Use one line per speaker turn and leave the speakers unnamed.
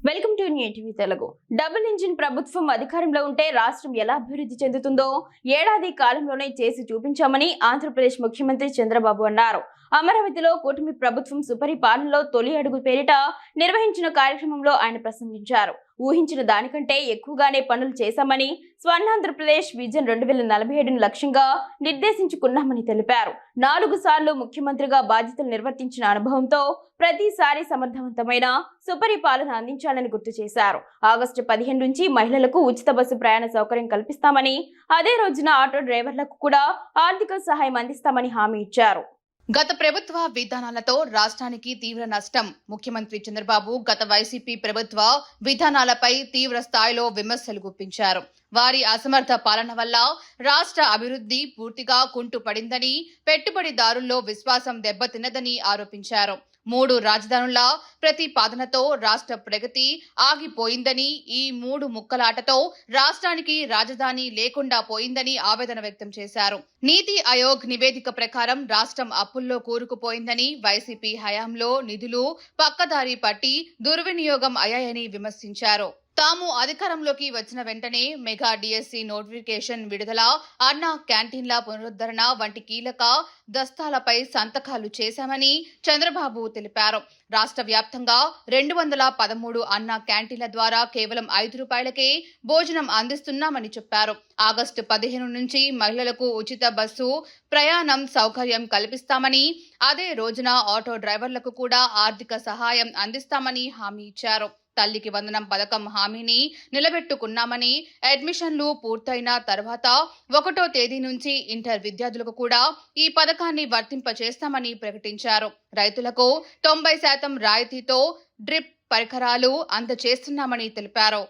Welcome to new TV Telugu. Double engine ప్రభుత్వం అధికారంలో ఉంటే రాష్ట్రం ఎలా అభివృద్ధి చెందుతుందో ఏడాది కాలంలోనే చేసి చూపించామని ఆంధ్రప్రదేశ్ ముఖ్యమంత్రి చంద్రబాబు అన్నారు. అమరావతిలో కూటమి ప్రభుత్వం సుపరిపాలనలో తొలి అడుగు పేరిట నిర్వహించిన కార్యక్రమంలో ఆయన ప్రసంగించారు. ఊహించిన దానికంటే ఎక్కువగానే పనులు చేశామని, స్వర్ణాంధ్రప్రదేశ్ విజన్ 2047ను లక్ష్యంగా నిర్దేశించుకున్నామని తెలిపారు. 4 సార్లు ముఖ్యమంత్రిగా బాధ్యతలు నిర్వర్తించిన అనుభవంతో ప్రతిసారి సమర్థవంతమైన సుపరిపాలన అందించాలని గుర్తు చేశారు. ఆగస్టు 15 నుంచి మహిళలకు ఉచిత బస్సు ప్రయాణ సౌకర్యం కల్పిస్తామని, అదే రోజున ఆటో డ్రైవర్లకు కూడా ఆర్థిక సహాయం అందిస్తామని హామీ ఇచ్చారు.
గత ప్రభుత్వ విధానాలతో రాష్ట్రానికి తీవ్ర నష్టం. ముఖ్యమంత్రి చంద్రబాబు గత వైసీపీ ప్రభుత్వ విధానాలపై తీవ్ర స్థాయిలో విమర్శలు గుప్పించారు. వారి అసమర్థ పాలన వల్ల రాష్ట్ర అభివృద్ధి పూర్తిగా కుంటుపడిందని, పెట్టుబడిదారుల్లో విశ్వాసం దెబ్బతిన్నదని ఆరోపించారు. 3 రాజధానుల ప్రతిపాదనతో రాష్ట్ర ప్రగతి ఆగిపోయిందని, ఈ 3 ముక్కలాటతో రాష్ట్రానికి రాజధాని లేకుండా పోయిందని ఆవేదన వ్యక్తం చేశారు. నీతి ఆయోగ్ నివేదిక ప్రకారం రాష్ట్రం అప్పుల్లో కూరుకుపోయిందని, వైసీపీ హయాంలో నిధులు పక్కదారి పట్టి దుర్వినియోగం అయ్యాయని విమర్శించారు. తాము అధికారంలోకి వచ్చిన వెంటనే మెగా డిఎస్సి నోటిఫికేషన్ విడుదల, అన్నా క్యాంటీన్ల పునరుద్ధరణ వంటి కీలక దస్తాలపై సంతకాలు చేశామని చంద్రబాబు తెలిపారు. రాష్ట్ర వ్యాప్తంగా 213 అన్నా క్యాంటీన్ల ద్వారా కేవలం 5 రూపాయలకే భోజనం అందిస్తున్నామని చెప్పారు. ఆగస్టు 15 నుంచి మహిళలకు ఉచిత బస్సు ప్రయాణం సౌకర్యం కల్పిస్తామని, అదే రోజున ఆటో డ్రైవర్లకు కూడా ఆర్థిక సహాయం అందిస్తామని హామీ ఇచ్చారు. తల్లికి వందనం పథకం హామీని నిలబెట్టుకున్నామని, అడ్మిషన్లు పూర్తయిన తర్వాత 1వ తేదీ నుంచి ఇంటర్ విద్యార్థులకు కూడా ఈ పథకాన్ని వర్తింపచేస్తామని ప్రకటించారు. రైతులకు 90% రాయితీతో డ్రిప్ పరికరాలు అందజేస్తున్నామని తెలిపారు.